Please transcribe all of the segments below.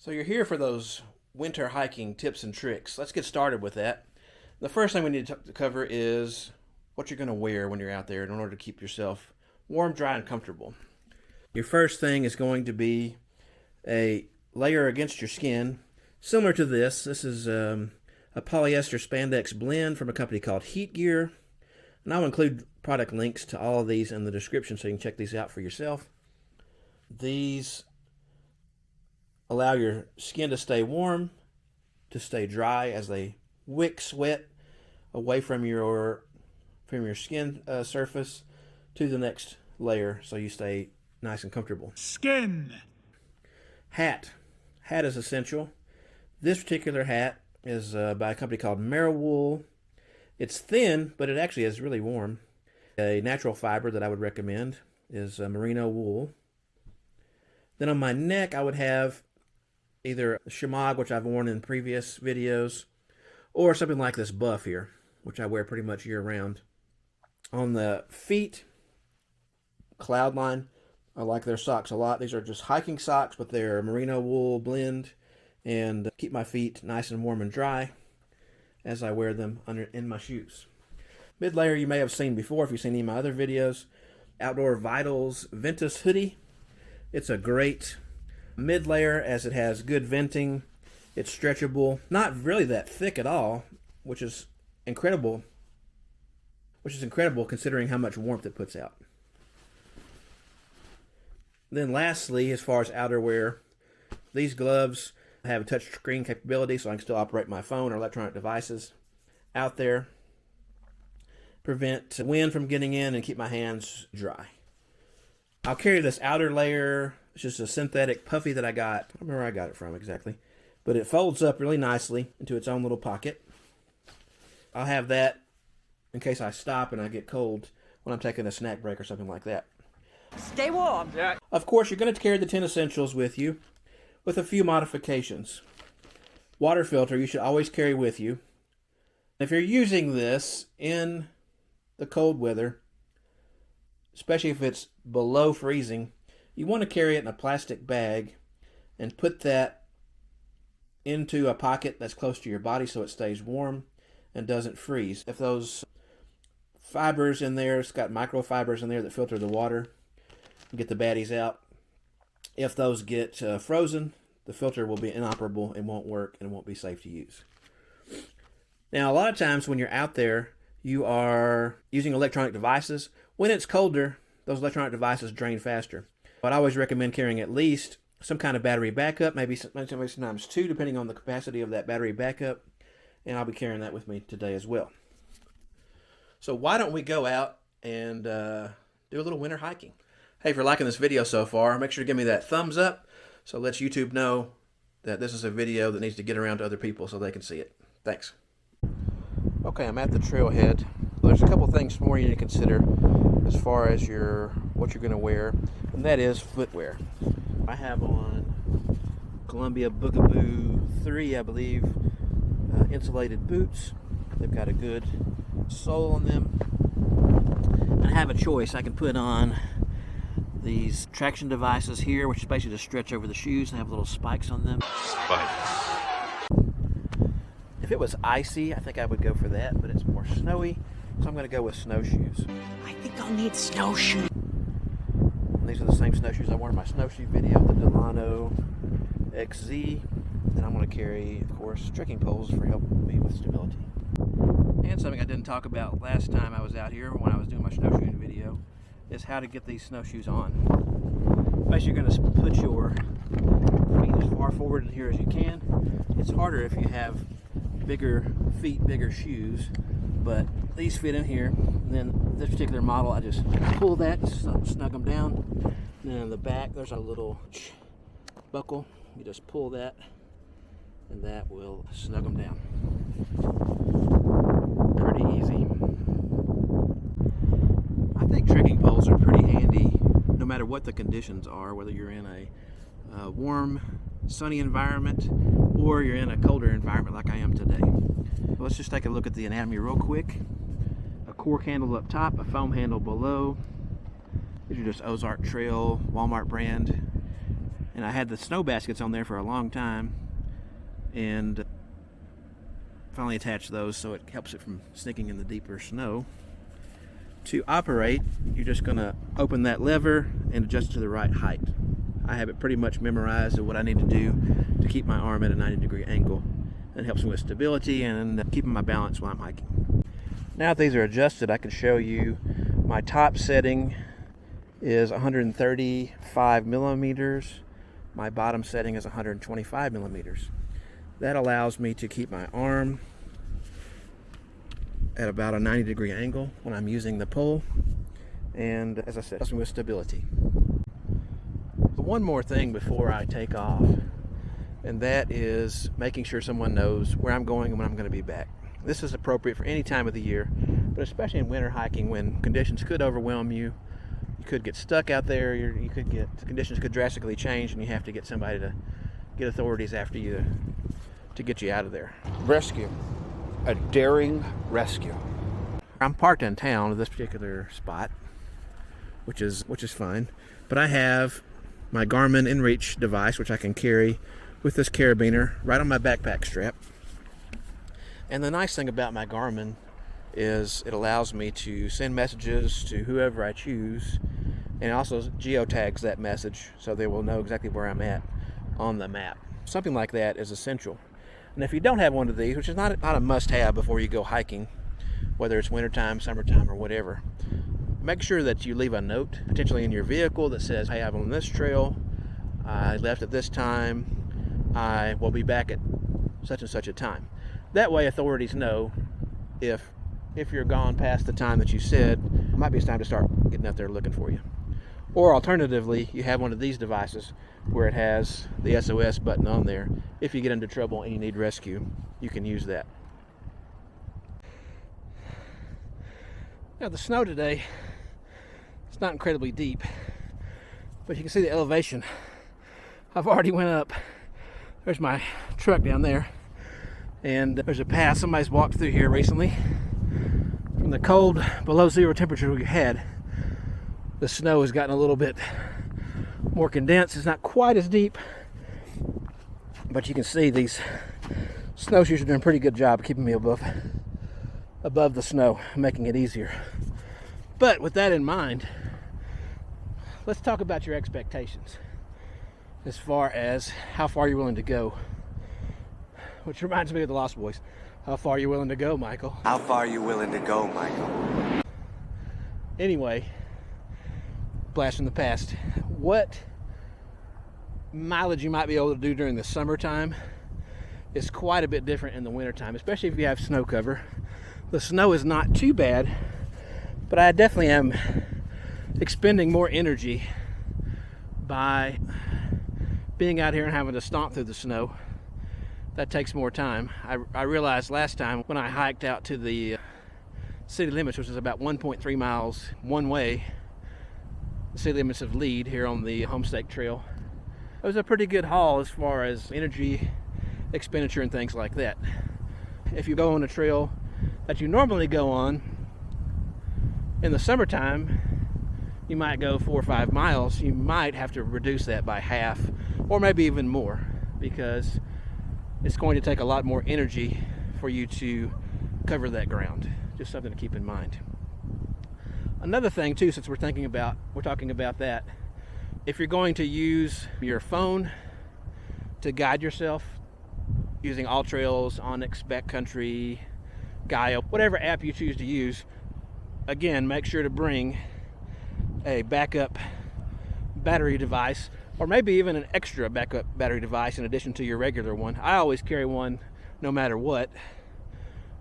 So you're here for those winter hiking tips and tricks. Let's get started with that. The first thing we need to cover is what you're going to wear when you're out there in order to keep yourself warm, dry, and comfortable. Your first thing is going to be a layer against your skin, similar to this. This is a polyester spandex blend from a company called Heat Gear. And I'll include product links to all of these in the description so you can check these out for yourself. These allow your skin to stay warm, to stay dry as they wick sweat away from your skin surface to the next layer so you stay nice and comfortable. Skin. Hat. Hat is essential. This particular hat is by a company called Wool. It's thin, but it actually is really warm. A natural fiber that I would recommend is merino wool. Then on my neck, I would have either a shemagh, which I've worn in previous videos, or something like this buff here, which I wear pretty much year-round. On the feet, Cloudline, I like their socks a lot. These are just hiking socks, but they're merino wool blend, and keep my feet nice and warm and dry as I wear them in my shoes. Mid-layer you may have seen before if you've seen any of my other videos. Outdoor Vitals Ventus hoodie. It's a great mid-layer as it has good venting. It's stretchable, not really that thick at all, which is incredible considering how much warmth it puts out. Then lastly, as far as outerwear, these gloves have a touch screen capability so I can still operate my phone or electronic devices out there, prevent wind from getting in, and keep my hands dry. I'll carry this outer layer. It's just a synthetic puffy that I got. I don't remember where I got it from exactly, but it folds up really nicely into its own little pocket. I'll have that in case I stop and I get cold when I'm taking a snack break or something like that. Stay warm. Yeah. Of course, you're going to carry the 10 essentials with you with a few modifications. Water filter you should always carry with you. If you're using this in the cold weather, especially if it's below freezing, you want to carry it in a plastic bag and put that into a pocket that's close to your body so it stays warm and doesn't freeze. If those fibers in there, it's got microfibers in there that filter the water and get the baddies out. If those get frozen, the filter will be inoperable and won't work and won't be safe to use. Now, a lot of times when you're out there, you are using electronic devices. When it's colder, those electronic devices drain faster. But I always recommend carrying at least some kind of battery backup, maybe sometimes two, depending on the capacity of that battery backup. And I'll be carrying that with me today as well. So why don't we go out and do a little winter hiking? Hey, if you're liking this video so far, make sure to give me that thumbs up so it lets YouTube know that this is a video that needs to get around to other people so they can see it. Thanks. Okay, I'm at the trailhead. There's a couple things more you need to consider as far as what you're going to wear, and that is footwear. I have on Columbia Bugaboo 3, I believe, insulated boots. They've got a good sole on them. And I have a choice. I can put on these traction devices here, which is basically just stretch over the shoes and have little spikes on them. Spikes. If it was icy, I think I would go for that, but it's more snowy, so I'm going to go with snowshoes. I think I'll need snowshoes. And these are the same snowshoes I wore in my snowshoe video, the Delano XZ. And I'm going to carry, of course, trekking poles for helping me with stability. And something I didn't talk about last time I was out here when I was doing my snowshoeing video is how to get these snowshoes on. Basically, you're going to put your feet as far forward here as you can. It's harder if you have bigger feet, bigger shoes, but these fit in here. And then this particular model, I just pull that, snug them down. And then in the back, there's a little buckle. You just pull that, and that will snug them down. Pretty easy. I think trekking poles are pretty handy no matter what the conditions are, whether you're in a warm, sunny environment or you're in a colder environment like I am today. Let's just take a look at the anatomy real quick. A cork handle up top, a foam handle below. These are just Ozark Trail Walmart brand. And And I had the snow baskets on there for a long time, and finally attached those so it helps it from sinking in the deeper snow. To operate, you're just going to open that lever and adjust it to the right height. I have it pretty much memorized of what I need to do to keep my arm at a 90-degree angle. It helps me with stability and keeping my balance while I'm hiking. Now that these are adjusted, I can show you my top setting is 135 millimeters. My bottom setting is 125 millimeters. That allows me to keep my arm at about a 90-degree angle when I'm using the pole, and as I said, helps me with stability. One more thing before I take off, and that is making sure someone knows where I'm going and when I'm going to be back. This is appropriate for any time of the year, but especially in winter hiking when conditions could overwhelm you. You could get stuck out there, conditions could drastically change, and you have to get somebody to get authorities after you to get you out of there. Rescue. A daring rescue. I'm parked in town at this particular spot, which is fine, but I have my Garmin InReach device, which I can carry with this carabiner right on my backpack strap. And the nice thing about my Garmin is it allows me to send messages to whoever I choose, and it also geotags that message so they will know exactly where I'm at on the map. Something like that is essential. And if you don't have one of these, which is not a must-have before you go hiking, whether it's wintertime, summertime, or whatever, make sure that you leave a note, potentially in your vehicle, that says, hey, I'm on this trail, I left at this time, I will be back at such and such a time. That way authorities know if you're gone past the time that you said, it might be time to start getting out there looking for you. Or alternatively, you have one of these devices where it has the SOS button on there. If you get into trouble and you need rescue, you can use that. Now the snow today, it's not incredibly deep, but you can see the elevation. I've already went up. There's my truck down there, and there's a path somebody's walked through here recently. From the cold below zero temperature we had, the snow has gotten a little bit more condensed. It's not quite as deep, but you can see these snowshoes are doing a pretty good job of keeping me above the snow, making it easier. But with that in mind, let's talk about your expectations as far as how far you're willing to go. Which reminds me of the Lost Boys. How far are you willing to go, Michael? How far are you willing to go, Michael? Anyway, blast from the past. What mileage you might be able to do during the summertime is quite a bit different in the wintertime, especially if you have snow cover. The snow is not too bad, but I definitely am expending more energy by being out here and having to stomp through the snow. That takes more time. I realized last time when I hiked out to the city limits, which is about 1.3 miles one way, the city limits of Lead here on the Homestake Trail, it was a pretty good haul as far as energy expenditure and things like that. If you go on a trail that you normally go on in the summertime, you might go 4 or 5 miles. You might have to reduce that by half or maybe even more, because it's going to take a lot more energy for you to cover that ground. Just something to keep in mind. Another thing too, since we're talking about that, if you're going to use your phone to guide yourself using AllTrails, Onyx, Backcountry, Gaia, whatever app you choose to use, again, make sure to bring a backup battery device, or maybe even an extra backup battery device in addition to your regular one. I always carry one no matter what,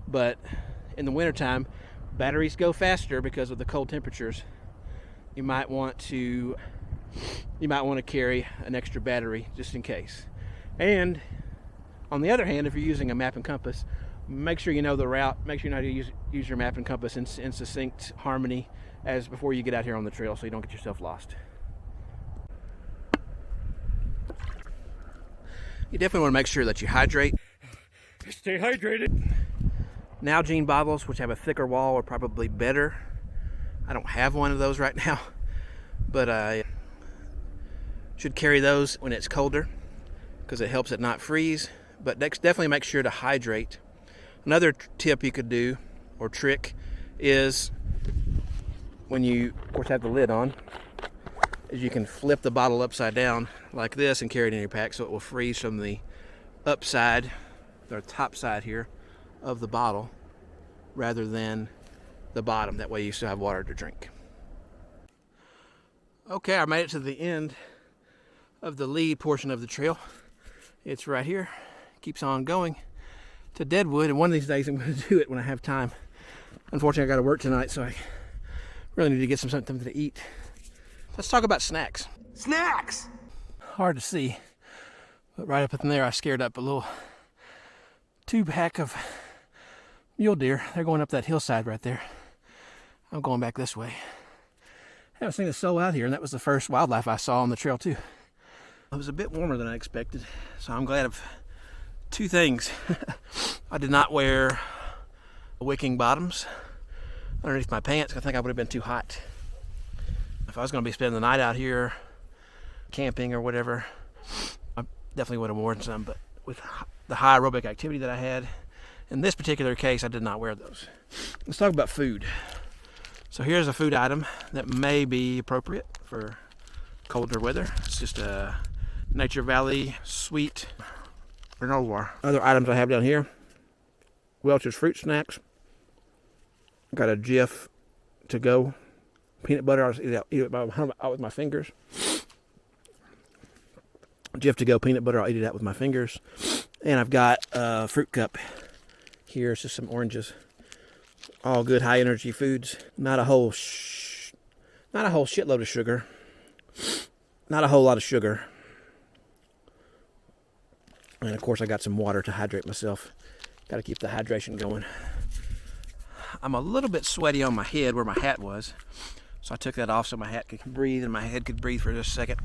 but in the wintertime, batteries go faster because of the cold temperatures. You might want to carry an extra battery just in case. And on the other hand, if you're using a map and compass, make sure you know the route. Make sure you know how to use your map and compass in succinct harmony as before you get out here on the trail, so you don't get yourself lost. You definitely want to make sure that you hydrate. Stay hydrated. Nalgene bottles, which have a thicker wall, are probably better. I don't have one of those right now, but I Should carry those when it's colder because it helps it not freeze. But definitely make sure to hydrate. Another tip you could do, or trick, is when you, of course, have the lid on, is you can flip the bottle upside down like this and carry it in your pack so it will freeze from the upside, or top side here, of the bottle rather than the bottom. That way you still have water to drink. Okay, I made it to the end of the lead portion of the trail. It's right here. Keeps on going to Deadwood, and one of these days I'm going to do it when I have time. Unfortunately, I got to work tonight, so I really need to get something to eat. Let's talk about snacks. Snacks! Hard to see, but right up in there I scared up a little 2-pack of mule deer. They're going up that hillside right there. I'm going back this way. I haven't seen a soul out here, and that was the first wildlife I saw on the trail too. It was a bit warmer than I expected, so I'm glad of 2 things. I did not wear wicking bottoms underneath my pants. I think I would have been too hot. If I was going to be spending the night out here camping or whatever, I definitely would have worn some, but with the high aerobic activity that I had, in this particular case, I did not wear those. Let's talk about food. So here's a food item that may be appropriate for colder weather. It's just a Nature Valley sweet granola bar. Other items I have down here: Welch's fruit snacks. Got a Jif to go peanut butter. I'll eat it out with my fingers. Jif to go peanut butter. I'll eat it out with my fingers. And I've got a fruit cup here. It's just some oranges. All good high energy foods. Not a whole shitload of sugar. Not a whole lot of sugar. And of course I got some water to hydrate myself. Got to keep the hydration going. I'm a little bit sweaty on my head where my hat was, so I took that off so my hat could breathe and my head could breathe for just a second.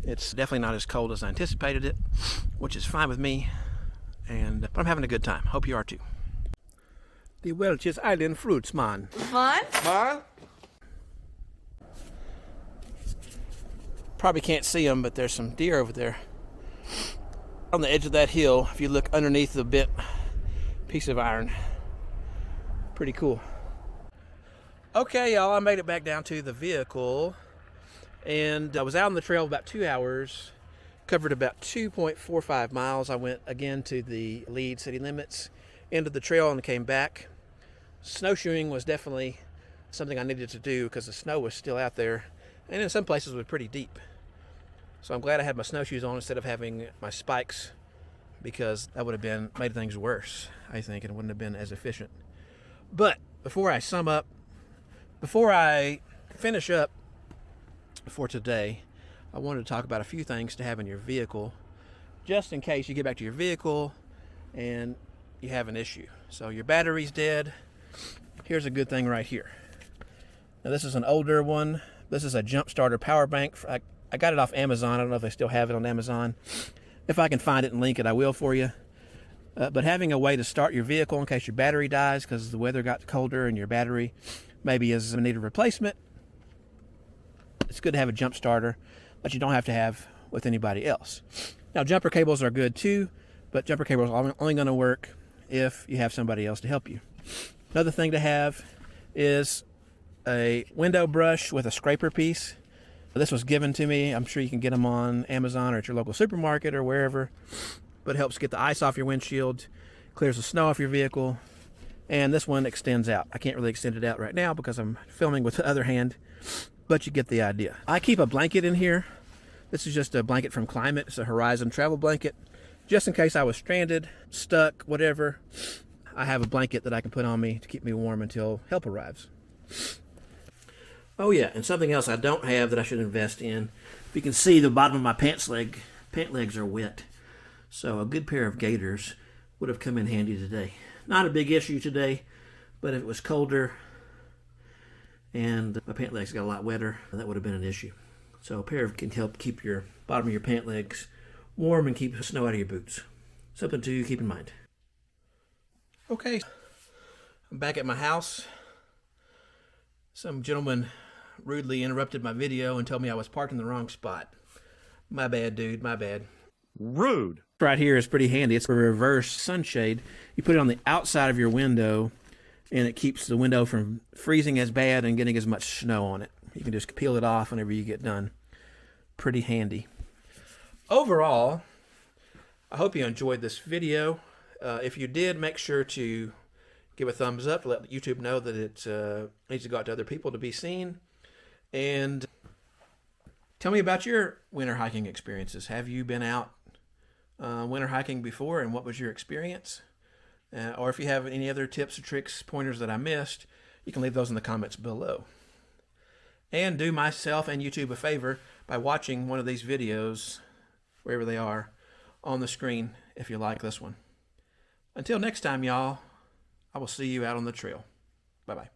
It's definitely not as cold as I anticipated it, which is fine with me, but I'm having a good time. Hope you are too. The Welch's Island Fruits, man. Fun? Man? Probably can't see them, but there's some deer over there. On the edge of that hill, if you look underneath the bent piece of iron. Pretty cool. Okay, y'all, I made it back down to the vehicle, and I was out on the trail about 2 hours, covered about 2.45 miles. I went again to the lead city limits, ended the trail, and came back. Snowshoeing was definitely something I needed to do because the snow was still out there, and in some places it was pretty deep. So I'm glad I had my snowshoes on instead of having my spikes, because that would have made things worse, I think, and it wouldn't have been as efficient. But before I finish up for today, I wanted to talk about a few things to have in your vehicle, just in case you get back to your vehicle and you have an issue. So your battery's dead. Here's a good thing right here. Now this is an older one. This is a jump starter power bank. I got it off Amazon. I don't know if they still have it on Amazon. If I can find it and link it, I will for you. But having a way to start your vehicle in case your battery dies because the weather got colder and your battery maybe is in need of replacement, it's good to have a jump starter that you don't have to have with anybody else. Now, jumper cables are good too, but jumper cables are only going to work if you have somebody else to help you. Another thing to have is a window brush with a scraper piece. This was given to me. I'm sure you can get them on Amazon or at your local supermarket or wherever, but it helps get the ice off your windshield, clears the snow off your vehicle, and this one extends out. I can't really extend it out right now because I'm filming with the other hand, but you get the idea. I keep a blanket in here. This is just a blanket from Climate. It's a Horizon travel blanket. Just in case I was stranded, stuck, whatever, I have a blanket that I can put on me to keep me warm until help arrives. Oh yeah, and something else I don't have that I should invest in. If you can see, the bottom of my pant legs are wet. So a good pair of gaiters would have come in handy today. Not a big issue today, but if it was colder and my pant legs got a lot wetter, that would have been an issue. So a pair can help keep your bottom of your pant legs warm and keep the snow out of your boots. Something to keep in mind. Okay, I'm back at my house. Some gentleman rudely interrupted my video and told me I was parked in the wrong spot. My bad, dude. My bad. Rude. Right here is pretty handy. It's a reverse sunshade. You put it on the outside of your window, and it keeps the window from freezing as bad and getting as much snow on it. You can just peel it off whenever you get done. Pretty handy. Overall, I hope you enjoyed this video. If you did, make sure to give a thumbs up to let YouTube know that it needs to go out to other people to be seen. And tell me about your winter hiking experiences. Have you been out winter hiking before, and what was your experience? Or if you have any other tips or tricks, pointers that I missed, you can leave those in the comments below. And do myself and YouTube a favor by watching one of these videos, wherever they are, on the screen if you like this one. Until next time, y'all, I will see you out on the trail. Bye-bye.